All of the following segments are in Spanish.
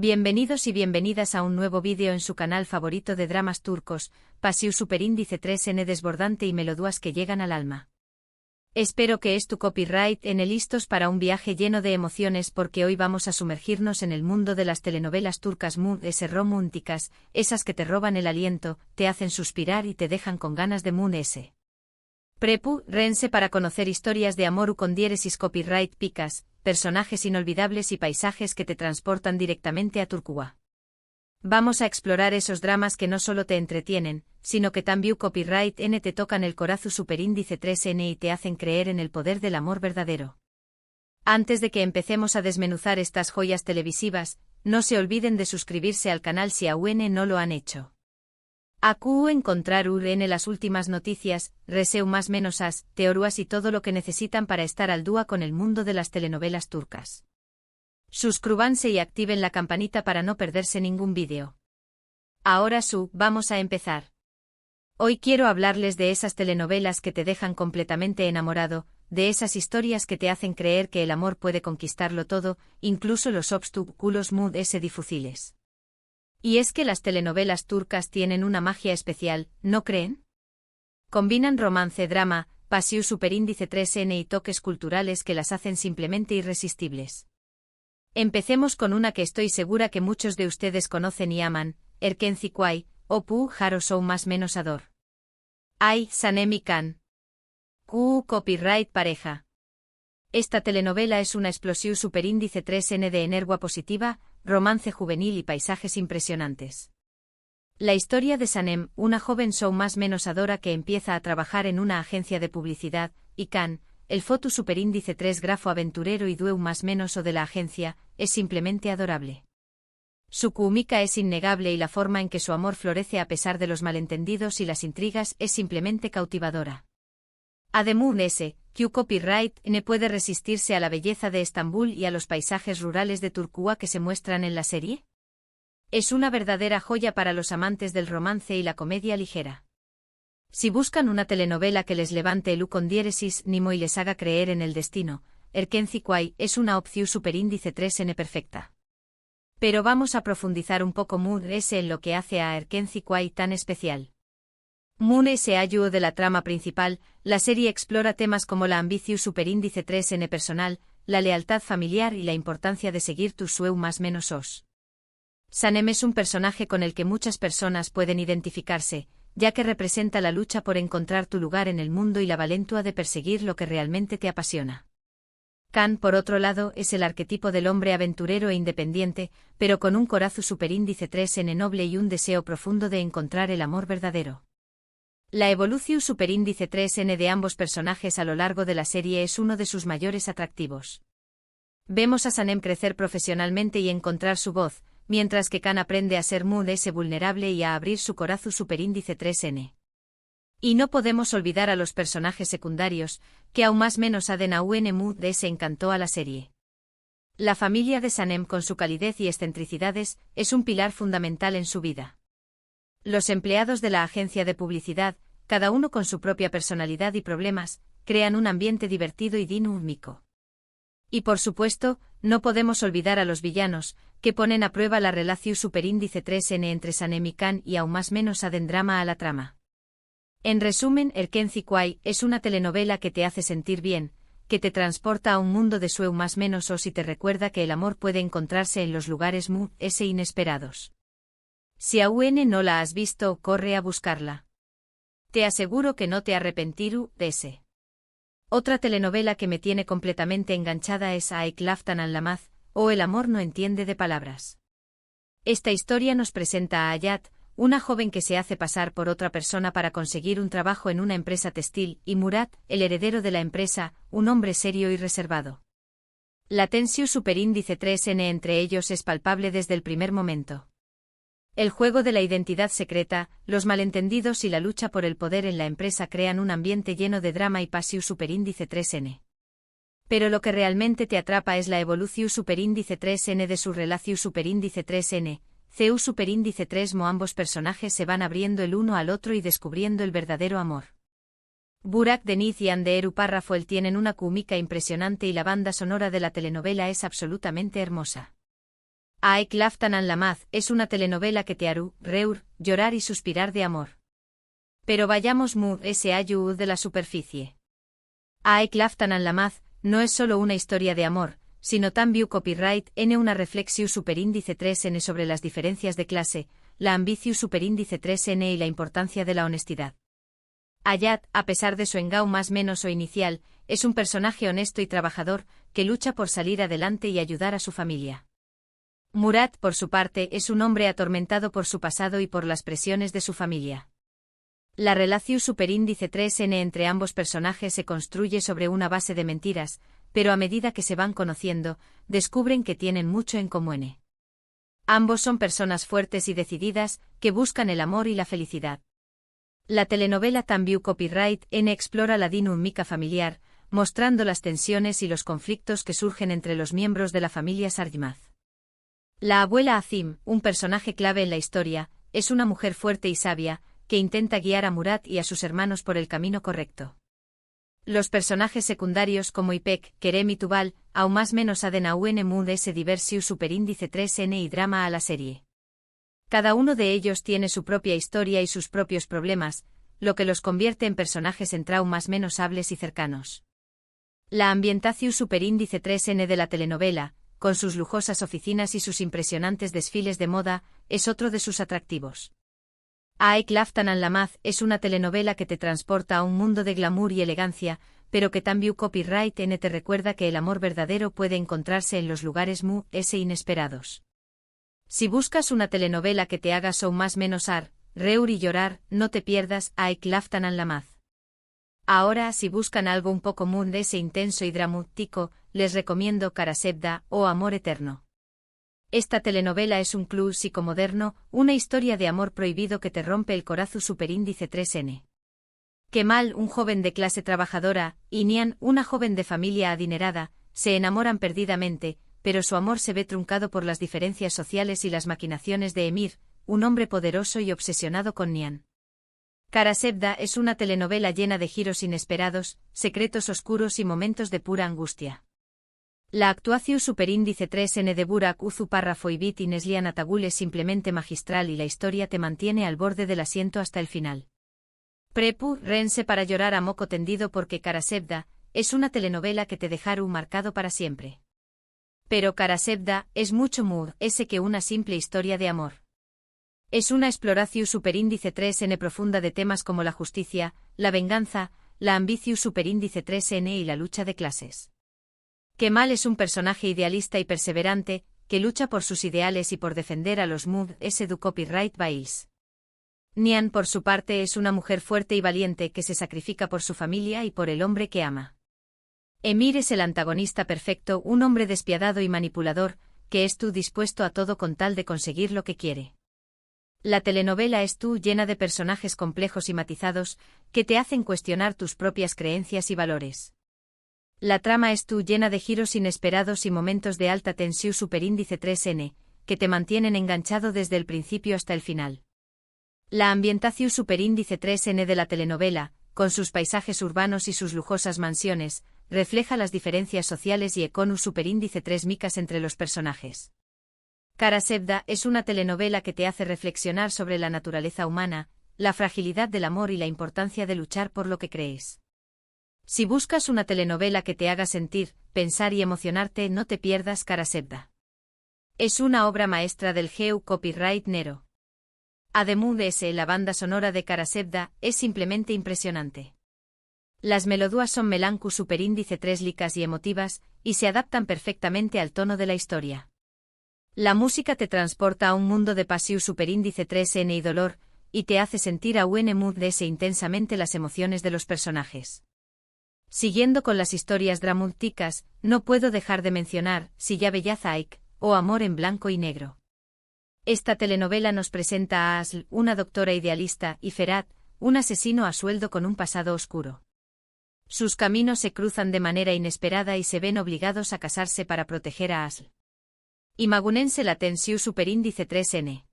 Bienvenidos y bienvenidas a un nuevo vídeo en su canal favorito de dramas turcos, Pasiu Superíndice 3N desbordante y melodúas que llegan al alma. Espero que es tu copyright en listos para un viaje lleno de emociones porque hoy vamos a sumergirnos en el mundo de las telenovelas turcas románticas, esas que te roban el aliento, te hacen suspirar y te dejan con ganas de s. Prepu, rense para conocer historias de amor con diéresis copyright picas, personajes inolvidables y paisajes que te transportan directamente a Turquía. Vamos a explorar esos dramas que no solo te entretienen, sino que también copyright N te tocan el corazón superíndice 3N y te hacen creer en el poder del amor verdadero. Antes de que empecemos a desmenuzar estas joyas televisivas, no se olviden de suscribirse al canal si aún no lo han hecho. Acu encontrar en las últimas noticias, reseu más menos as, teoruas y todo lo que necesitan para estar al día con el mundo de las telenovelas turcas. Suscríbanse y activen la campanita para no perderse ningún vídeo. Ahora vamos a empezar. Hoy quiero hablarles de esas telenovelas que te dejan completamente enamorado, de esas historias que te hacen creer que el amor puede conquistarlo todo, incluso los obstáculos difíciles. Y es que las telenovelas turcas tienen una magia especial, ¿no creen? Combinan romance, drama, pasiu superíndice 3N y toques culturales que las hacen simplemente irresistibles. Empecemos con una que estoy segura que muchos de ustedes conocen y aman, Erkenci o Pu Haro Sou más menos ador. Ay, Sanem y Can. Copyright pareja. Esta telenovela es una explosión superíndice 3N de energía positiva, romance juvenil y paisajes impresionantes. La historia de Sanem, una joven show más menos adora que empieza a trabajar en una agencia de publicidad, y Can, el foto superíndice 3 grafo aventurero y dueu más menos o de la agencia, es simplemente adorable. Su química es innegable y la forma en que su amor florece a pesar de los malentendidos y las intrigas es simplemente cautivadora. Además, copyright N puede resistirse a la belleza de Estambul y a los paisajes rurales de Turquía que se muestran en la serie. Es una verdadera joya para los amantes del romance y la comedia ligera. Si buscan una telenovela que les levante el con diéresis nimo y les haga creer en el destino, Erkenci es una opción superíndice 3N perfecta. Pero vamos a profundizar un poco en lo que hace a Erkenci tan especial. Se ayuda de la trama principal, la serie explora temas como la ambición superíndice 3N personal, la lealtad familiar y la importancia de seguir tus sueños más menos os. Sanem es un personaje con el que muchas personas pueden identificarse, ya que representa la lucha por encontrar tu lugar en el mundo y la valentía de perseguir lo que realmente te apasiona. Can, por otro lado, es el arquetipo del hombre aventurero e independiente, pero con un corazón superíndice 3N noble y un deseo profundo de encontrar el amor verdadero. La evolución superíndice 3N de ambos personajes a lo largo de la serie es uno de sus mayores atractivos. Vemos a Sanem crecer profesionalmente y encontrar su voz, mientras que Can aprende a ser vulnerable y a abrir su corazón superíndice 3N. Y no podemos olvidar a los personajes secundarios, que aún más menos aden a se encantó a la serie. La familia de Sanem con su calidez y excentricidades es un pilar fundamental en su vida. Los empleados de la agencia de publicidad, cada uno con su propia personalidad y problemas, crean un ambiente divertido y dinámico. Y por supuesto, no podemos olvidar a los villanos, que ponen a prueba la relación superíndice 3N entre Sanem y Can y aún más menos aden drama a la trama. En resumen, Erkenci es una telenovela que te hace sentir bien, que te transporta a un mundo de sueños más menos os y te recuerda que el amor puede encontrarse en los lugares inesperados. Si aún no la has visto, corre a buscarla. Te aseguro que no te arrepentirás de ese. Otra telenovela que me tiene completamente enganchada es Aek Laftan Anlamaz, o El amor no entiende de palabras. Esta historia nos presenta a Hayat, una joven que se hace pasar por otra persona para conseguir un trabajo en una empresa textil, y Murat, el heredero de la empresa, un hombre serio y reservado. La tensión superíndice 3N entre ellos es palpable desde el primer momento. El juego de la identidad secreta, los malentendidos y la lucha por el poder en la empresa crean un ambiente lleno de drama y pasiu superíndice 3N. Pero lo que realmente te atrapa es la evolución superíndice 3N de su relación superíndice 3N, CU superíndice 3 ambos personajes se van abriendo el uno al otro y descubriendo el verdadero amor. Burak Deniz y Anderu Parrafoel tienen una química impresionante y la banda sonora de la telenovela es absolutamente hermosa. Aek Laftanan Lamaz es una telenovela que te hará reír, llorar y suspirar de amor. Pero vayamos de la superficie. Aek Laftanan Lamaz no es solo una historia de amor, sino también copyright en una reflexión superíndice 3n sobre las diferencias de clase, la ambición superíndice 3n y la importancia de la honestidad. Ayat, a pesar de su engau más menos o inicial, es un personaje honesto y trabajador, que lucha por salir adelante y ayudar a su familia. Murat, por su parte, es un hombre atormentado por su pasado y por las presiones de su familia. La relación superíndice 3n entre ambos personajes se construye sobre una base de mentiras, pero a medida que se van conociendo, descubren que tienen mucho en común. Ambos son personas fuertes y decididas, que buscan el amor y la felicidad. La telenovela también copyright N explora la dinámica familiar, mostrando las tensiones y los conflictos que surgen entre los miembros de la familia Sarjmaz. La abuela Azim, un personaje clave en la historia, es una mujer fuerte y sabia, que intenta guiar a Murat y a sus hermanos por el camino correcto. Los personajes secundarios como Ipek, Kerem y Tubal, aún más menos aden a un diversiu superíndice 3n y drama a la serie. Cada uno de ellos tiene su propia historia y sus propios problemas, lo que los convierte en personajes más menos hables y cercanos. La ambientación superíndice 3n de la telenovela, con sus lujosas oficinas y sus impresionantes desfiles de moda, es otro de sus atractivos. Aek Laftanan Lamaz es una telenovela que te transporta a un mundo de glamour y elegancia, pero que también copyright N te recuerda que el amor verdadero puede encontrarse en los lugares inesperados. Si buscas una telenovela que te haga más menos reír y llorar, no te pierdas Aek Laftanan Lamaz. Ahora, si buscan algo un poco intenso y dramático, les recomiendo Karasebda o Amor Eterno. Esta telenovela es un club psicomoderno, una historia de amor prohibido que te rompe el corazón superíndice 3n. Kemal, un joven de clase trabajadora, y Nian, una joven de familia adinerada, se enamoran perdidamente, pero su amor se ve truncado por las diferencias sociales y las maquinaciones de Emir, un hombre poderoso y obsesionado con Nian. Karasebda es una telenovela llena de giros inesperados, secretos oscuros y momentos de pura angustia. La actuación superíndice 3n de Burak Uzu y Bit Neslian Atagul es simplemente magistral y la historia te mantiene al borde del asiento hasta el final. Prepu, rense para llorar a moco tendido porque Karasebda es una telenovela que te dejará marcado para siempre. Pero Karasebda es mucho ese que una simple historia de amor. Es una exploración superíndice 3n profunda de temas como la justicia, la venganza, la ambición superíndice 3n y la lucha de clases. Kemal es un personaje idealista y perseverante, que lucha por sus ideales y por defender a los du copyright Bailes. Nian, por su parte, es una mujer fuerte y valiente que se sacrifica por su familia y por el hombre que ama. Emir es el antagonista perfecto, un hombre despiadado y manipulador, que es dispuesto a todo con tal de conseguir lo que quiere. La telenovela es llena de personajes complejos y matizados, que te hacen cuestionar tus propias creencias y valores. La trama es llena de giros inesperados y momentos de alta tensión superíndice 3n, que te mantienen enganchado desde el principio hasta el final. La ambientación superíndice 3n de la telenovela, con sus paisajes urbanos y sus lujosas mansiones, refleja las diferencias sociales y econus superíndice 3 micas entre los personajes. Karasebda es una telenovela que te hace reflexionar sobre la naturaleza humana, la fragilidad del amor y la importancia de luchar por lo que crees. Si buscas una telenovela que te haga sentir, pensar y emocionarte, no te pierdas Karasebda. Es una obra maestra del GEU Copyright Nero. Además, la banda sonora de Karasebda es simplemente impresionante. Las melodías son melancu superíndice 3 licas y emotivas, y se adaptan perfectamente al tono de la historia. La música te transporta a un mundo de pasión superíndice 3n y dolor, y te hace sentir a un intensamente las emociones de los personajes. Siguiendo con las historias dramáticas, no puedo dejar de mencionar Si ya Bellazaik, o Amor en blanco y negro. Esta telenovela nos presenta a Asl, una doctora idealista, y Ferhat, un asesino a sueldo con un pasado oscuro. Sus caminos se cruzan de manera inesperada y se ven obligados a casarse para proteger a Asl. Imagunense la tensión superíndice 3n.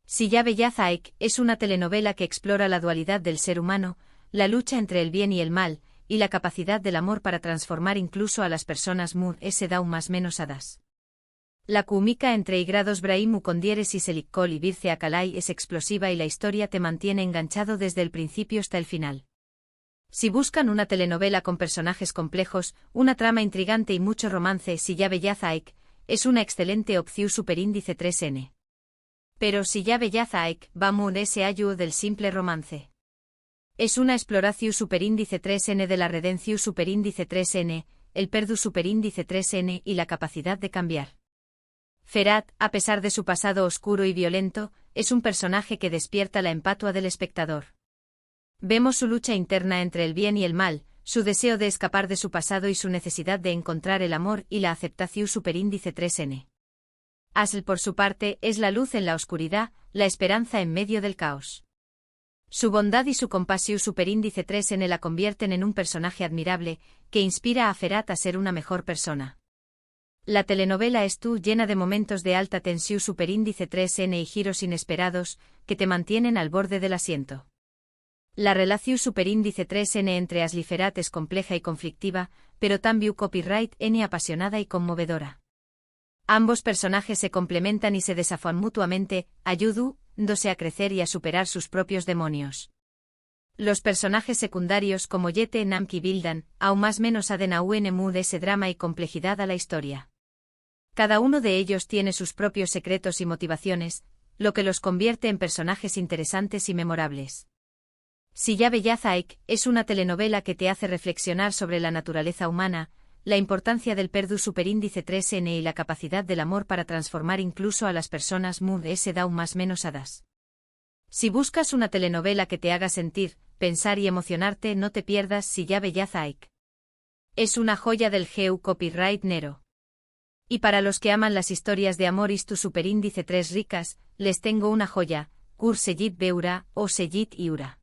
Si ya Bellazaik es una telenovela que explora la dualidad del ser humano, la lucha entre el bien y el mal, y la capacidad del amor para transformar incluso a las personas más menos hadas. La química entre Igrados Brahim Condieres y Selikkol y Birce Akalai es explosiva y la historia te mantiene enganchado desde el principio hasta el final. Si buscan una telenovela con personajes complejos, una trama intrigante y mucho romance, Silla Bellaza Aik es una excelente opción superíndice 3N. Pero Silla Bellaza Aik va muy ese ayu del simple romance. Es una exploración superíndice 3N de la redención superíndice 3N, el perdu superíndice 3N y la capacidad de cambiar. Ferat, a pesar de su pasado oscuro y violento, es un personaje que despierta la empatia del espectador. Vemos su lucha interna entre el bien y el mal, su deseo de escapar de su pasado y su necesidad de encontrar el amor y la aceptación superíndice 3N. Asl, por su parte, es la luz en la oscuridad, la esperanza en medio del caos. Su bondad y su compasión superíndice 3N la convierten en un personaje admirable, que inspira a Ferat a ser una mejor persona. La telenovela es llena de momentos de alta tensión superíndice 3N y giros inesperados, que te mantienen al borde del asiento. La relación superíndice 3N entre Asl y Ferat es compleja y conflictiva, pero también copyright N apasionada y conmovedora. Ambos personajes se complementan y se desafían mutuamente, ayudándose a crecer y a superar sus propios demonios. Los personajes secundarios como Yete Namki Bildan, aún más menos aden a mood ese drama y complejidad a la historia. Cada uno de ellos tiene sus propios secretos y motivaciones, lo que los convierte en personajes interesantes y memorables. Silla Bellaza Aik es una telenovela que te hace reflexionar sobre la naturaleza humana, la importancia del perdu superíndice 3N y la capacidad del amor para transformar incluso a las personas mood ese aún más menos hadas. Si buscas una telenovela que te haga sentir, pensar y emocionarte, no te pierdas Silla Bellaza Aik. Es una joya del GEU Copyright Nero. Y para los que aman las historias de amor y tu superíndice 3 ricas, les tengo una joya, Kur Seyit Beura o Seyit Iura.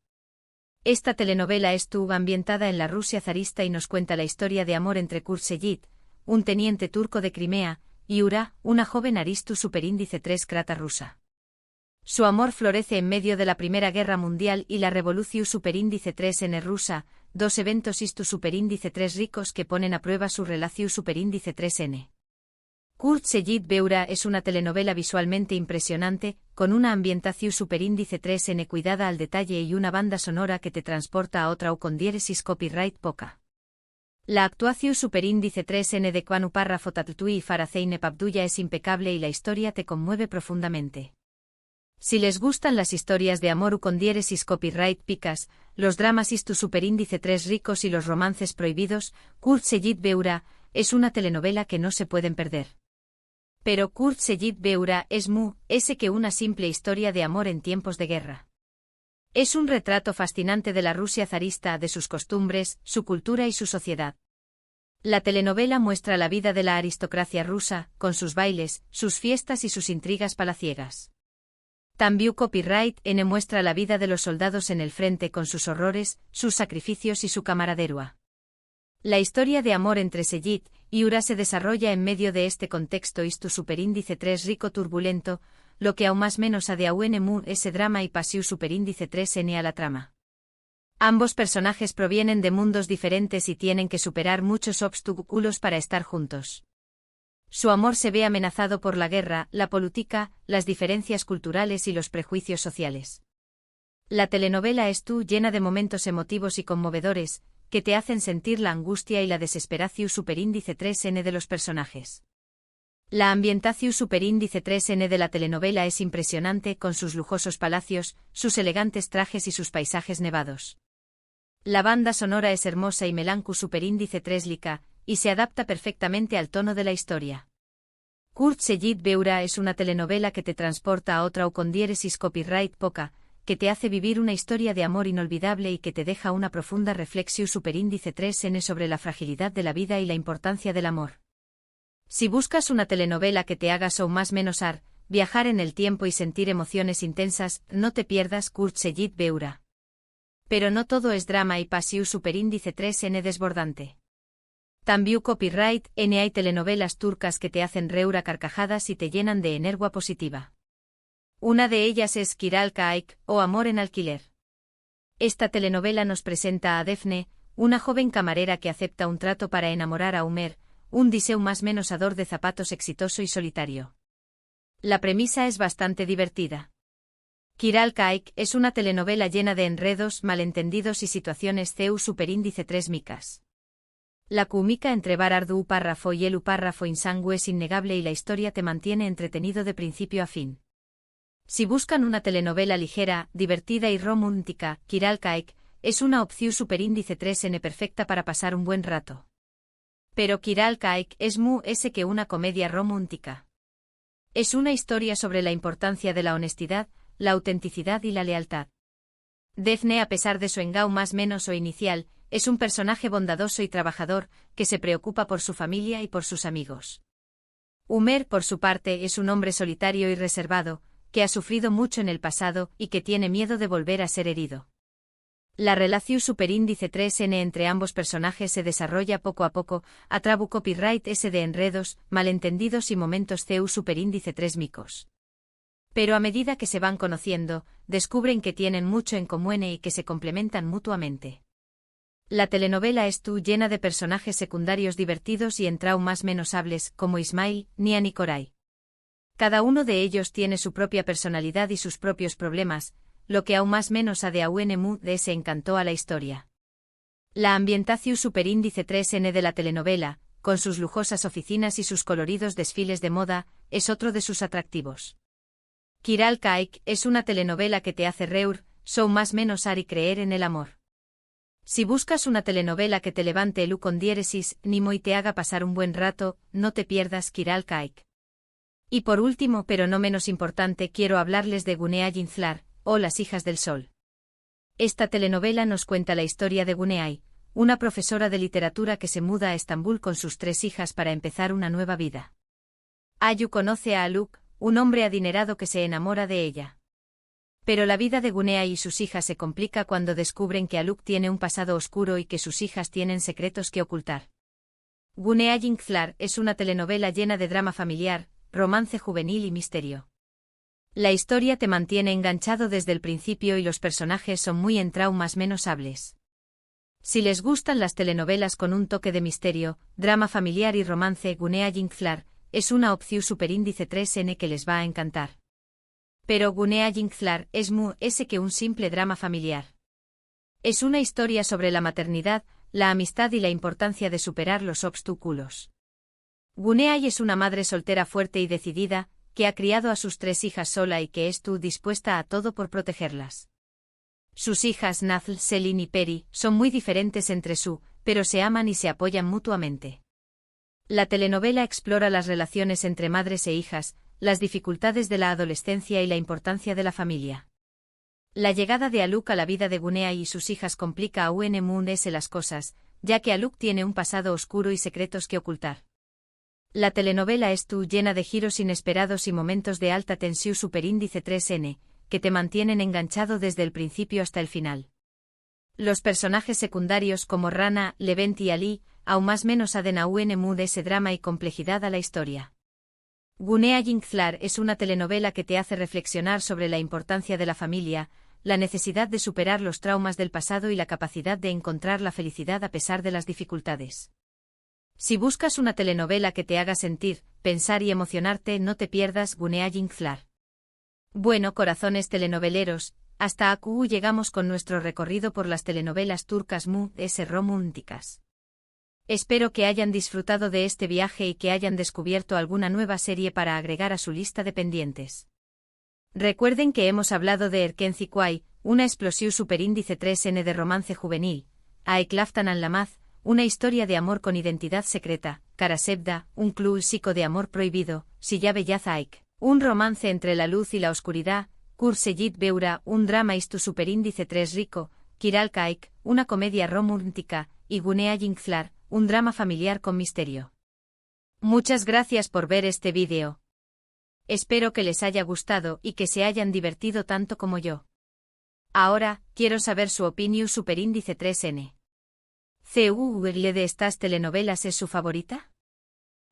Esta telenovela es ambientada en la Rusia zarista y nos cuenta la historia de amor entre Kur Seyit, un teniente turco de Crimea, y Iura, una joven aristu superíndice 3 crata rusa. Su amor florece en medio de la Primera Guerra Mundial y la Revolución superíndice 3N rusa, dos eventos istu superíndice 3 ricos que ponen a prueba su relación superíndice 3N. Kur Seyit Beura es una telenovela visualmente impresionante, con una ambientación superíndice 3N cuidada al detalle y una banda sonora que te transporta a otra con diéresis copyright poca. La actuación superíndice 3N de Kwanu Parra Fotatutui y Farazeine Pabduya es impecable y la historia te conmueve profundamente. Si les gustan las historias de amor con diéresis copyright picas, los dramas istu superíndice 3 ricos y los romances prohibidos, Kur Seyit Beura es una telenovela que no se pueden perder. Pero Kur Seyit Beura es ese que una simple historia de amor en tiempos de guerra. Es un retrato fascinante de la Rusia zarista, de sus costumbres, su cultura y su sociedad. La telenovela muestra la vida de la aristocracia rusa, con sus bailes, sus fiestas y sus intrigas palaciegas. También Copyright N muestra la vida de los soldados en el frente con sus horrores, sus sacrificios y su camaradería. La historia de amor entre Seyit y Iura se desarrolla en medio de este contexto istu superíndice 3 rico turbulento, lo que aún más menos a de aun ese drama y pasión superíndice 3N a la trama. Ambos personajes provienen de mundos diferentes y tienen que superar muchos obstáculos para estar juntos. Su amor se ve amenazado por la guerra, la política, las diferencias culturales y los prejuicios sociales. La telenovela es llena de momentos emotivos y conmovedores, que te hacen sentir la angustia y la desesperación superíndice 3N de los personajes. La ambientación superíndice 3N de la telenovela es impresionante con sus lujosos palacios, sus elegantes trajes y sus paisajes nevados. La banda sonora es hermosa y melancu superíndice 3 lica, y se adapta perfectamente al tono de la historia. Kur Seyit Beura es una telenovela que te transporta a otra con diéresis copyright poca, que te hace vivir una historia de amor inolvidable y que te deja una profunda reflexión superíndice 3N sobre la fragilidad de la vida y la importancia del amor. Si buscas una telenovela que te haga más menos viajar en el tiempo y sentir emociones intensas, no te pierdas Kur Seyit Beura. Pero no todo es drama y pasión superíndice 3N desbordante. También Copyright N hay telenovelas turcas que te hacen reír a carcajadas y te llenan de energía positiva. Una de ellas es Kiral Kaik, o Amor en alquiler. Esta telenovela nos presenta a Defne, una joven camarera que acepta un trato para enamorar a Umer, un diseño más menosador de zapatos exitoso y solitario. La premisa es bastante divertida. Kiral Kaik es una telenovela llena de enredos, malentendidos y situaciones CEU superíndice 3 micas. La química entre Barardu párrafo y Elu párrafo insangue es innegable y la historia te mantiene entretenido de principio a fin. Si buscan una telenovela ligera, divertida y romántica, Kiral Kaik es una opción superíndice 3N perfecta para pasar un buen rato. Pero Kiral Kaik es que una comedia romántica. Es una historia sobre la importancia de la honestidad, la autenticidad y la lealtad. Daphne, a pesar de su engao más menos o inicial, es un personaje bondadoso y trabajador, que se preocupa por su familia y por sus amigos. Umer, por su parte, es un hombre solitario y reservado, que ha sufrido mucho en el pasado y que tiene miedo de volver a ser herido. La relación superíndice 3N entre ambos personajes se desarrolla poco a poco, a través copyright S de enredos, malentendidos y momentos CEU superíndice 3 micos. Pero a medida que se van conociendo, descubren que tienen mucho en común y que se complementan mutuamente. La telenovela es llena de personajes secundarios divertidos y en traumas menosables, como Ismail, Nian y Koray. Cada uno de ellos tiene su propia personalidad y sus propios problemas, lo que aún más menos a de AUNMU de se encantó a la historia. La ambientación superíndice 3N de la telenovela, con sus lujosas oficinas y sus coloridos desfiles de moda, es otro de sus atractivos. Kiral Kaik es una telenovela que te hace reír, más menos y creer en el amor. Si buscas una telenovela que te levante el con diéresis, nimo y te haga pasar un buen rato, no te pierdas Kiral Kaik. Y por último, pero no menos importante, quiero hablarles de Guneay Inzlar, o Las hijas del sol. Esta telenovela nos cuenta la historia de Guneay, una profesora de literatura que se muda a Estambul con sus 3 hijas para empezar una nueva vida. Ayu conoce a Aluk, un hombre adinerado que se enamora de ella. Pero la vida de Guneay y sus hijas se complica cuando descubren que Aluk tiene un pasado oscuro y que sus hijas tienen secretos que ocultar. Guneay Inzlar es una telenovela llena de drama familiar, romance juvenil y misterio. La historia te mantiene enganchado desde el principio y los personajes son muy en traumas menosables. Si les gustan las telenovelas con un toque de misterio, drama familiar y romance, Guneay Inzlar es una opción superíndice 3N que les va a encantar. Pero Guneay Inzlar es que un simple drama familiar. Es una historia sobre la maternidad, la amistad y la importancia de superar los obstáculos. Guneay es una madre soltera fuerte y decidida, que ha criado a sus 3 hijas sola y que es dispuesta a todo por protegerlas. Sus hijas Nazl, Selin y Peri son muy diferentes entre sí, pero se aman y se apoyan mutuamente. La telenovela explora las relaciones entre madres e hijas, las dificultades de la adolescencia y la importancia de la familia. La llegada de Aluk a la vida de Guneay y sus hijas complica a UNMUNS las cosas, ya que Aluk tiene un pasado oscuro y secretos que ocultar. La telenovela es llena de giros inesperados y momentos de alta tensión superíndice 3N, que te mantienen enganchado desde el principio hasta el final. Los personajes secundarios como Rana, Levent y Ali, aún más menos aden a ese drama y complejidad a la historia. Guneay Inzlar es una telenovela que te hace reflexionar sobre la importancia de la familia, la necesidad de superar los traumas del pasado y la capacidad de encontrar la felicidad a pesar de las dificultades. Si buscas una telenovela que te haga sentir, pensar y emocionarte, no te pierdas Guneay Inzlar. Bueno, corazones telenoveleros, hasta aquí llegamos con nuestro recorrido por las telenovelas turcas románticas. Espero que hayan disfrutado de este viaje y que hayan descubierto alguna nueva serie para agregar a su lista de pendientes. Recuerden que hemos hablado de Erken Zikway, una explosión superíndice 3N de romance juvenil, a Eklaftan Anlamaz, una historia de amor con identidad secreta, Karasebda, un club psico de amor prohibido, Siyabe Yazaik, un romance entre la luz y la oscuridad, Kurseyit Beura, un drama istu superíndice 3 rico, Kiral Kaik, una comedia romántica, y Guneay Inzlar, un drama familiar con misterio. Muchas gracias por ver este vídeo. Espero que les haya gustado y que se hayan divertido tanto como yo. Ahora, quiero saber su opinión superíndice 3N. ¿Cuál de estas telenovelas es su favorita?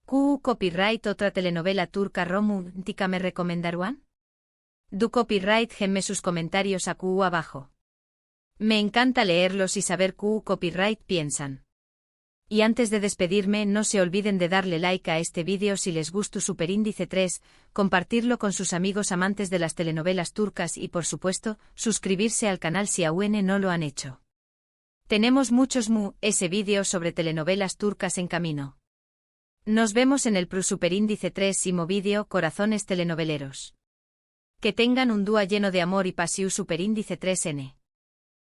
¿Qué copyright otra telenovela turca romántica me recomendarían? Du copyright genme sus comentarios aquí abajo. Me encanta leerlos y saber qué copyright piensan. Y antes de despedirme, no se olviden de darle like a este vídeo si les gustó Superíndice 3, compartirlo con sus amigos amantes de las telenovelas turcas y por supuesto, suscribirse al canal si aún no lo han hecho. Tenemos muchos ese vídeo sobre telenovelas turcas en camino. Nos vemos en el Superíndice 3 vídeo Corazones telenoveleros. Que tengan un día lleno de amor y pasión Superíndice 3N.